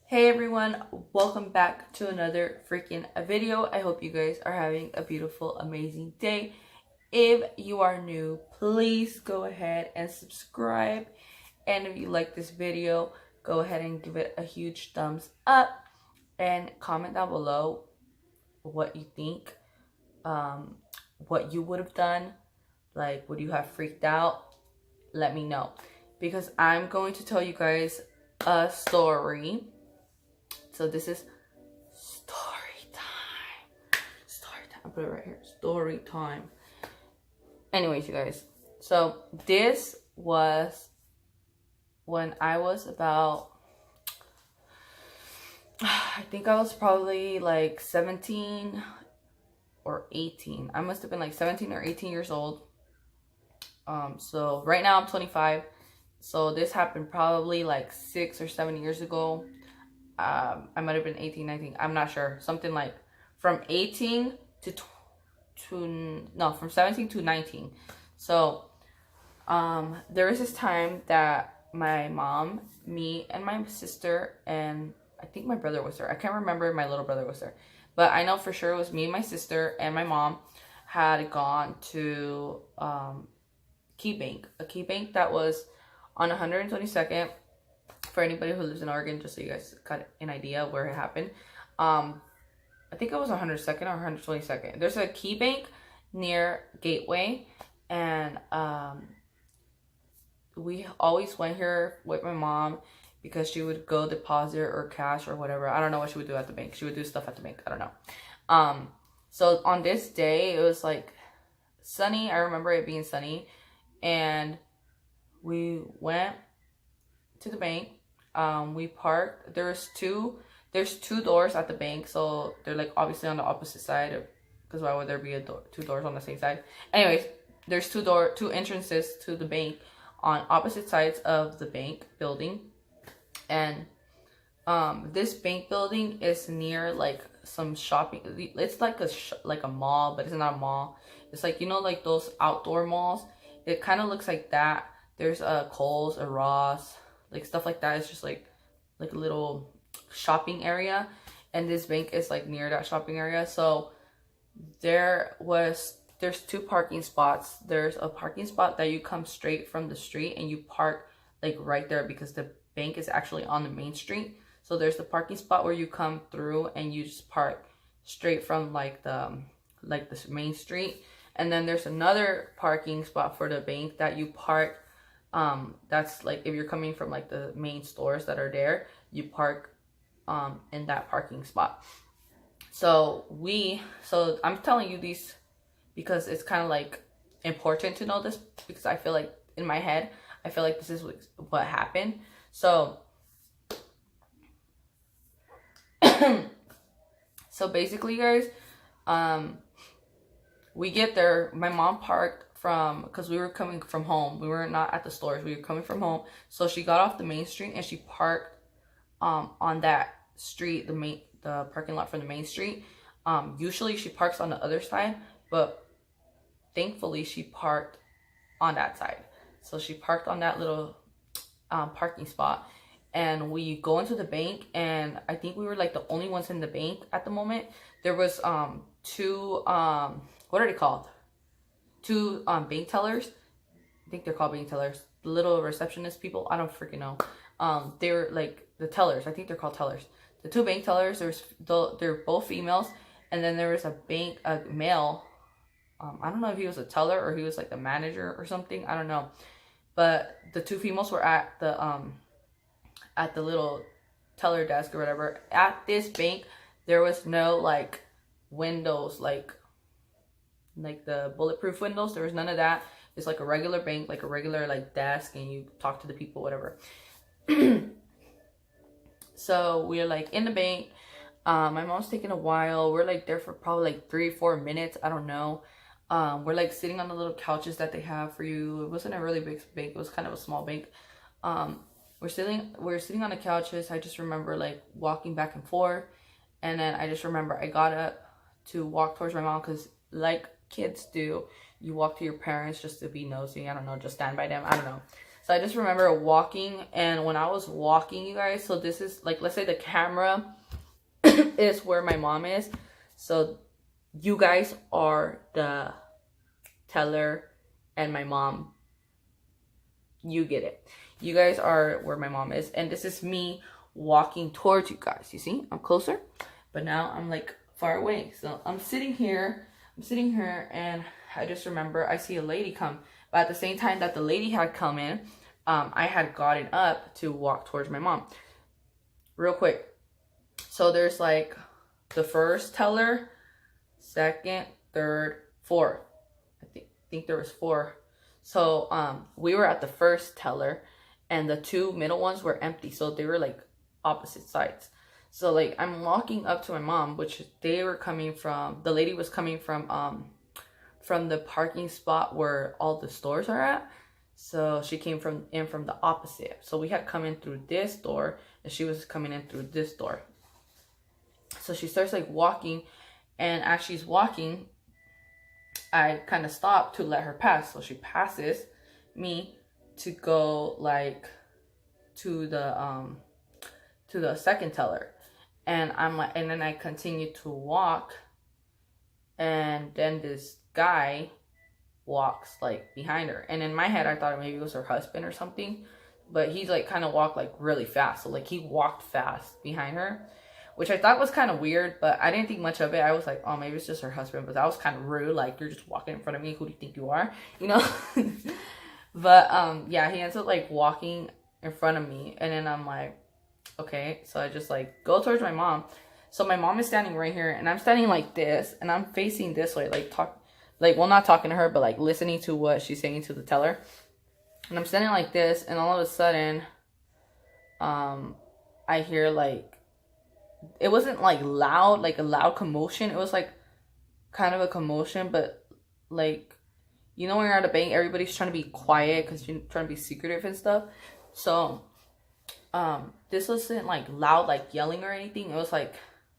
Hey everyone, welcome back to another freaking video. I hope you guys are having a beautiful, amazing day. If you are new, please go ahead and subscribe. And if you like this video, go ahead and give it a huge thumbs up and comment down below what you think, what you would have done. Like, would you have freaked out? Let me know, because I'm going to tell you guys a story. So this is story time. Story time. I'll put it right here. Story time. Anyways, you guys. So this was when I was about, I think I was probably like 17 or 18. I must have been like 17 or 18 years old. So right now I'm 25. So this happened probably like 6 or 7 years ago. I might have been 18, 19. I'm not sure. Something like from 18 from 17 to 19. So, there was this time that my mom, me, and my sister, and I think my brother was there. I can't remember if my little brother was there. But I know for sure it was me, my sister, and my mom had gone to Key Bank. A Key Bank that was on 122nd. For anybody who lives in Oregon, just so you guys got an idea where it happened. I think it was 102nd or 122nd. There's a Key Bank near Gateway, and we always went here with my mom because she would go deposit or cash or whatever. I don't know what she would do at the bank. She would do stuff at the bank. I don't know. So on this day, it was like sunny. I remember it being sunny, and we went to the bank. We parked. There's two doors at the bank, so they're like obviously on the opposite side, because why would there be two doors on the same side? Anyways, there's two entrances to the bank on opposite sides of the bank building, and this bank building is near like some shopping. It's like a mall, but it's not a mall. It's like, you know, like those outdoor malls. It kind of looks like that. There's a Kohl's, a Ross, like stuff like that. It's just like a little shopping area, and this bank is like near that shopping area. So there's two parking spots. There's a parking spot that you come straight from the street and you park like right there, because the bank is actually on the main street. So there's the parking spot where you come through and you just park straight from like the main street. And then there's another parking spot for the bank that you park. That's like if you're coming from like the main stores that are there, you park in that parking spot. So I'm telling you these because it's kind of like important to know this, because I feel like in my head I feel like this is what happened. So so basically, guys, we get there. My mom parked because we were coming from home. We were not at the stores. We were coming from home. So she got off the main street and she parked on that street, the parking lot from the main street. Usually she parks on the other side, but thankfully she parked on that side. So she parked on that little parking spot, and we go into the bank, and I think we were like the only ones in the bank at the moment. There was two what are they called? Two bank tellers. I think they're called bank tellers. The little receptionist people. I don't freaking know. They're like the tellers. I think they're called tellers. The two bank tellers. They're both females, and then there was a male. I don't know if he was a teller or he was like the manager or something. I don't know. But the two females were at the little teller desk or whatever. At this bank, there was no like windows, like the bulletproof windows. There was none of that. It's like a regular bank, like a regular like desk, and you talk to the people, whatever. So we're like in the bank. My mom's taking a while. We're like there for probably like 3-4 minutes. I don't know. We're like sitting on the little couches that they have for you. It wasn't a really big bank. It was kind of a small bank. We're sitting on the couches. I just remember like walking back and forth, and then I just remember I got up to walk towards my mom, because like kids do, you walk to your parents just to be nosy. I don't know, just stand by them. I don't know. So I just remember walking, and when I was walking, you guys, so this is like, let's say the camera is where my mom is. So you guys are the teller and my mom. You get it. You guys are where my mom is, and this is me walking towards you guys. You see, I'm closer, but now I'm like far away. So I'm sitting here, and I just remember I see a lady come, but at the same time that the lady had come in, I had gotten up to walk towards my mom. Real quick. So there's like the first teller, second, third, fourth. I think there was 4. So we were at the first teller, and the 2 middle ones were empty. So they were like opposite sides. So like I'm walking up to my mom, which they were coming from, the lady was coming from the parking spot where all the stores are at. So she came from the opposite. So we had come in through this door, and she was coming in through this door. So she starts like walking, and as she's walking, I kind of stop to let her pass. So she passes me to go like to the second teller, and I'm like, and then I continue to walk, and then this guy walks like behind her, and in my head I thought maybe it was her husband or something, but he's like kind of walked like really fast. So like he walked fast behind her, which I thought was kind of weird, but I didn't think much of it. I was like, oh, maybe it's just her husband, but that was kind of rude. Like, you're just walking in front of me. Who do you think you are? You know? But, yeah, he ends up, like, walking in front of me. And then I'm like, okay. So I just, like, go towards my mom. So my mom is standing right here, and I'm standing like this, and I'm facing this way, well, not talking to her, but, like, listening to what she's saying to the teller. And I'm standing like this, and all of a sudden, I hear, like, it wasn't like loud, like a loud commotion. It was like kind of a commotion, but like, you know, when you're at a bank, everybody's trying to be quiet because you're trying to be secretive and stuff. So this wasn't like loud, like yelling or anything. It was like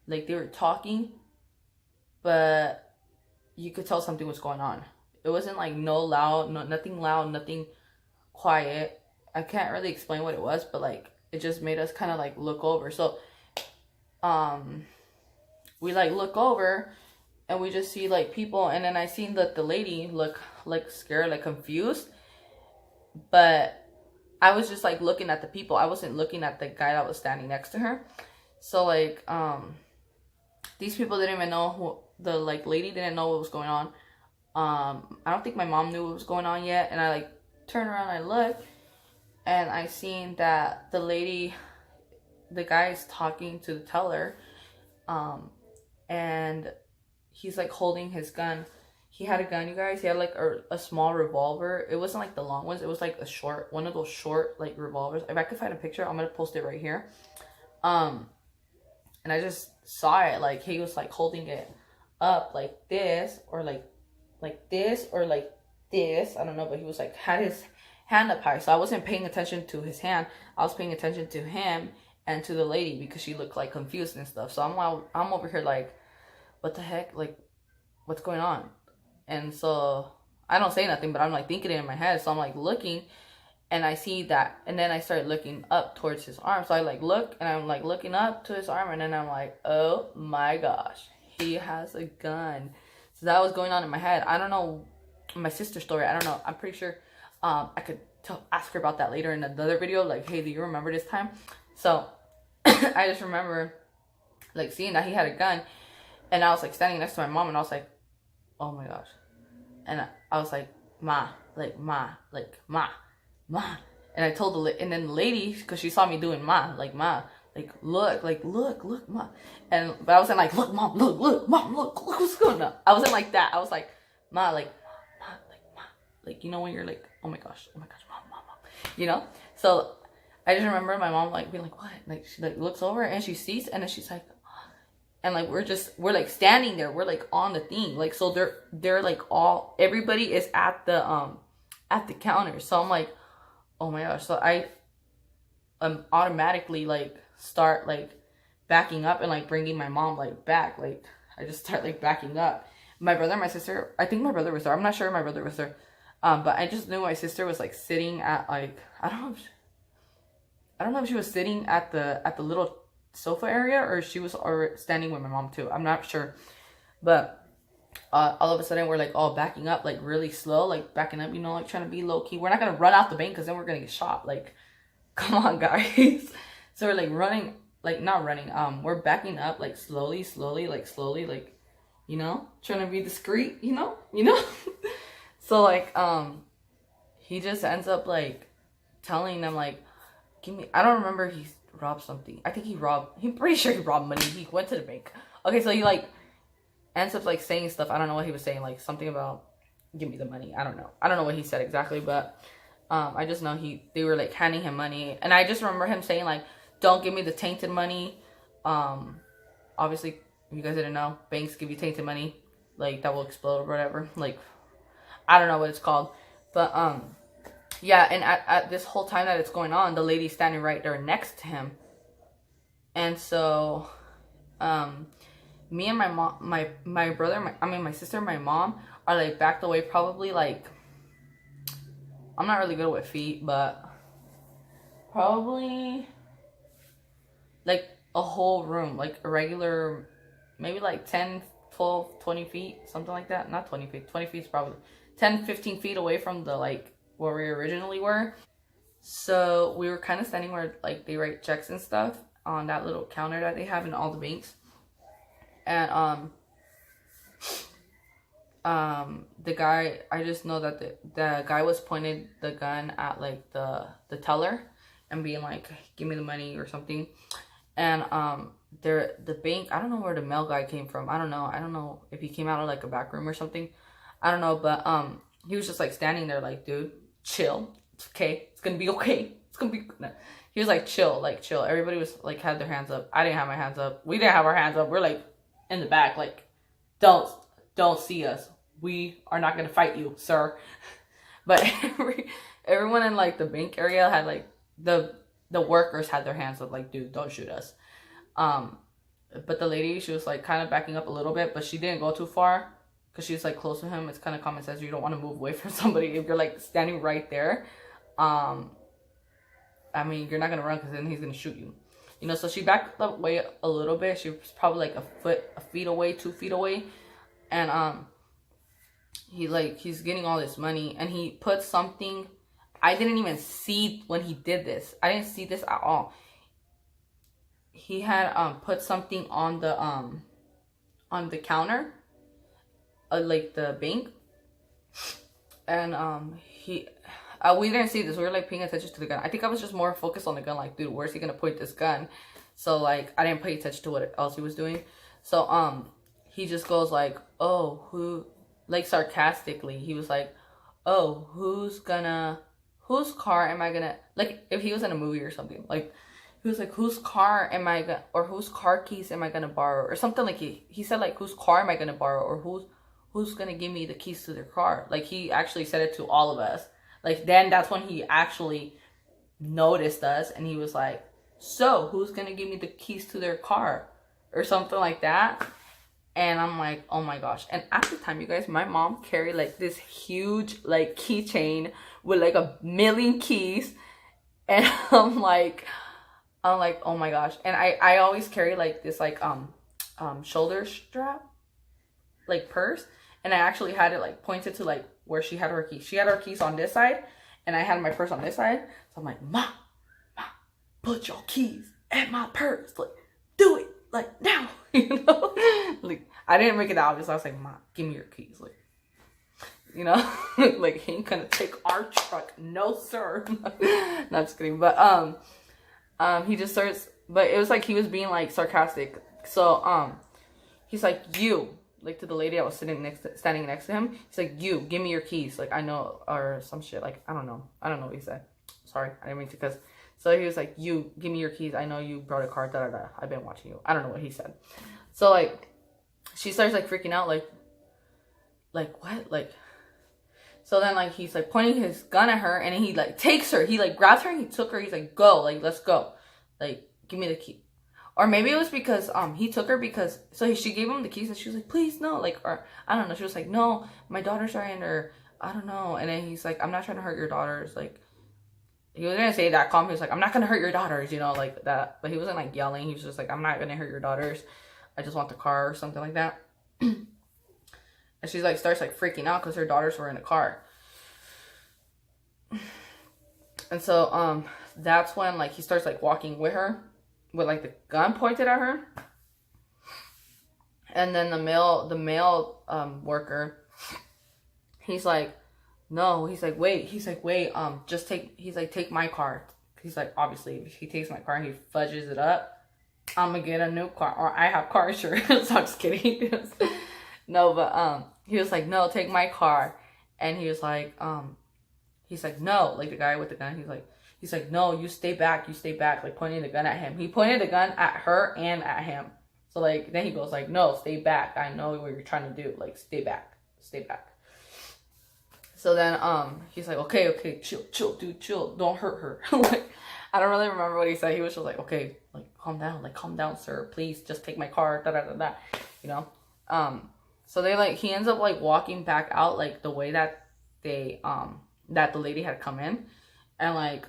they were talking, but you could tell something was going on. It wasn't like nothing loud, nothing quiet. I can't really explain what it was, but like it just made us kind of like look over. So we like look over, and we just see like people, and then I seen that the lady look like scared, like confused, but I was just like looking at the people. I wasn't looking at the guy that was standing next to her. So like these people didn't even know who the like lady didn't know what was going on. I don't think my mom knew what was going on yet, and I like turned around, I looked, and I seen that the guy's talking to the teller, and he's like holding his gun. He had a gun, you guys. He had like a small revolver. It wasn't like the long ones. It was like one of those short like revolvers. If I could find a picture, I'm gonna post it right here. And I just saw it, like he was like holding it up like this, or like this, or like this. I don't know, but he was like had his hand up high. So I wasn't paying attention to his hand. I was paying attention to him and to the lady, because she looked like confused and stuff. So I'm over here like, what the heck? Like, what's going on? And so I don't say nothing, but I'm like thinking it in my head. So I'm like looking, and I see that, and then I started looking up towards his arm. So I like look, and I'm like looking up to his arm, and then I'm like, oh my gosh, he has a gun. So that was going on in my head. I don't know my sister's story. I don't know. I'm pretty sure I could ask her about that later in another video. Like, hey, do you remember this time? So I just remember like seeing that he had a gun, and I was like standing next to my mom, and I was like, oh my gosh. And I was like, ma. And I told and then the lady, because she saw me doing ma, like look, ma. But I wasn't like, look, mom, look, what's going on? I wasn't like that. I was like, ma, like you know when you're like, oh my gosh, mom, you know. So I just remember my mom like being like, what? Like she like looks over, and she sees, and then she's like, and like we're like standing there, we're like on the thing, like, so they're like everybody is at the counter. So I'm like, oh my gosh. So I automatically like start like backing up and like bringing my mom like back. Like I just start like backing up. My brother and my sister, I think my brother was there, I'm not sure if my brother was there, But I just knew my sister was like sitting at like, I don't know if she was sitting at the little sofa area, or she was already standing with my mom too. I'm not sure. But all of a sudden we're like all backing up, like really slow, like backing up, like trying to be low key. We're not gonna run out the bank because then we're gonna get shot. Like, come on, guys. So we're like running, like not running. We're backing up like slowly, like trying to be discreet, So like he just ends up like telling them like, give me. I don't remember he robbed something. I think I'm pretty sure he robbed money. He went to the bank. Okay, so he like ends up like saying stuff. I don't know what he was saying, like something about give me the money. I don't know what he said exactly, but I just know they were like handing him money, and I just remember him saying like, don't give me the tainted money. Obviously, if you guys didn't know, banks give you tainted money, like that will explode or whatever. Like, I don't know what it's called, but yeah. And at this whole time that it's going on, the lady's standing right there next to him, and so me and my mom, my brother, my sister, and my mom are like backed away, probably like, I'm not really good with feet, but probably like a whole room, like a regular, maybe like 10, 12, 20 feet, something like that. Not 20 feet. 20 feet is probably 10, 15 feet away from the like where we originally were. So we were kind of standing where like they write checks and stuff on that little counter that they have in all the banks. And the guy, I just know that the guy was pointing the gun at like the teller and being like, give me the money or something. And the bank, I don't know where the mail guy came from. I don't know if he came out of like a back room or something. I don't know, but he was just like standing there like, dude, chill. It's okay. It's gonna be okay. It's gonna be no. He was like, chill. Everybody was like, had their hands up. I didn't have my hands up. We didn't have our hands up. We're like in the back, like, don't see us. We are not gonna fight you, sir. But everyone in like the bank area had like the workers had their hands up, like, dude, don't shoot us. But the lady, she was like kind of backing up a little bit, but she didn't go too far because she was like close to him. It's kind of common sense. You don't want to move away from somebody if you're like standing right there. I mean, you're not gonna run because then he's gonna shoot you. So she backed away a little bit. She was probably like a feet away, 2 feet away. And he's getting all this money, and he put something. I didn't even see when he did this. I didn't see this at all. He had put something on the counter, like the bank, and we didn't see this. We were like paying attention to the gun. I think I was just more focused on the gun, like, dude, where's he gonna point this gun? So like I didn't pay attention to what else he was doing. So he just goes like, oh, who, like sarcastically, he was like, oh, whose car am I gonna, like if he was in a movie or something, like he was like, whose car am I gonna, or whose car keys am I gonna borrow, or something. Like he said like, whose car am I gonna borrow, or who's gonna give me the keys to their car. Like he actually said it to all of us. Like then that's when he actually noticed us, and he was like, so who's gonna give me the keys to their car, or something like that. And I'm like, oh my gosh. And at the time, you guys, my mom carried like this huge like keychain with like 1,000,000 keys. And I'm like, oh my gosh. And I always carry like this like shoulder strap, like purse. And I actually had it like pointed to like where she had her keys. She had her keys on this side, and I had my purse on this side. So I'm like, Ma, put your keys in my purse. Like, do it. Like, now. Like, I didn't make it obvious. I was like, Ma, give me your keys. Like, like, he ain't gonna take our truck. No, sir. Not just kidding. But, he just starts, but it was like he was being like sarcastic. So, he's like, you, like to the lady I was standing next to him. He's like, you, give me your keys. Like, I know, or some shit. Like, I don't know what he said. Sorry, I didn't mean to cuss. So he was like, you, give me your keys. I know you brought a car, da da da. I've been watching you. I don't know what he said. So like, she starts like freaking out, like what? Like, so then like he's like pointing his gun at her, and he like takes her. He like grabs her and he took her. He's like, go, like, let's go. Like, give me the key. Or maybe it was because he took her because, so she gave him the keys, and she was like, please no, like, or I don't know. She was like, no, my daughters are in her I don't know. And then he's like, I'm not trying to hurt your daughters. Like, he was gonna say that calm. He was like, I'm not gonna hurt your daughters, you know, like that. But he wasn't like yelling. He was just like, I'm not gonna hurt your daughters. I just want the car or something like that. And she's like, starts like freaking out because her daughters were in the car. And so, that's when like he starts like walking with her with like the gun pointed at her. And then the male worker, he's like, no, he's like, wait, just take my car. He's like, obviously, if he takes my car and he fudges it up, I'm gonna get a new car, or I have car insurance. So I'm just kidding. No, but he was like, no, take my car. And he was like, no, like the guy with the gun, he's like, no, you stay back, like pointing the gun at him. He pointed the gun at her and at him. So like, then he goes like, no, stay back. I know what you're trying to do. Like, stay back. So then, he's like, okay, chill, dude, chill. Don't hurt her. Like, I don't really remember what he said. He was just like, okay, like, calm down, sir. Please, just take my car, you know? So they like, he ends up like walking back out, like the way that they, that the lady had come in. And like,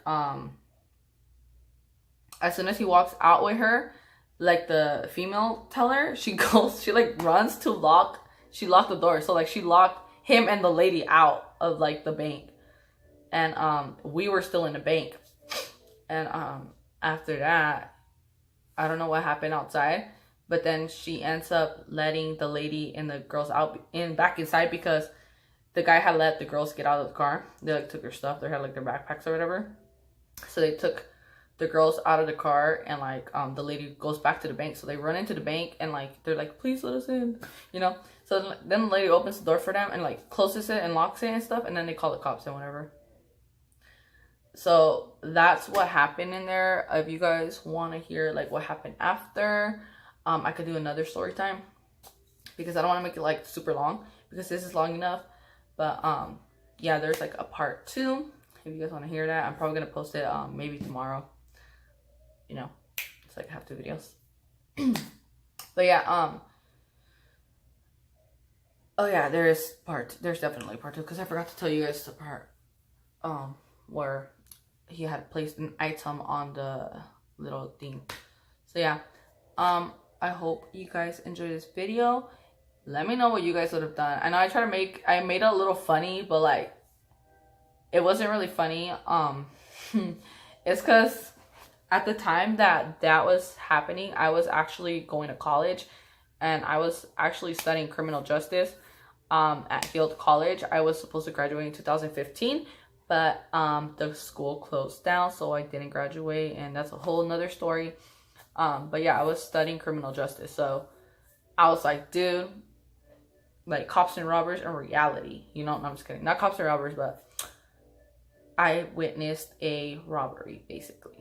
as soon as he walks out with her, like the female teller, she like runs to she locked the door. So like she locked him and the lady out of like the bank. And we were still in the bank. And after that, I don't know what happened outside, but then she ends up letting the lady and the girls back inside, because the guy had let the girls get out of the car. They like took their stuff. They had like their backpacks or whatever. So they took the girls out of the car, and like the lady goes back to the bank. So they run into the bank and like they're like, please let us in, you know. So then the lady opens the door for them and like closes it and locks it and stuff, and then they call the cops and whatever. So that's what happened in there. If you guys want to hear like what happened after, I could do another story time, because I don't want to make it like super long, because this is long enough. But yeah, there's like a part 2 if you guys want to hear that. I'm probably gonna post it maybe tomorrow, you know, it's like I have 2 videos. But yeah, oh yeah, there's definitely part 2, because I forgot to tell you guys the part where he had placed an item on the little thing. So yeah, I hope you guys enjoy this video. Let me know what you guys would have done. I know I made it a little funny, but like it wasn't really funny. It's because at the time that was happening, I was actually going to college, and I was actually studying criminal justice at Field College. I was supposed to graduate in 2015, but the school closed down, so I didn't graduate, and that's a whole nother story. But yeah, I was studying criminal justice, so I was like, dude, like cops and robbers in reality, you know? No, I'm just kidding. Not cops and robbers, but I witnessed a robbery, basically.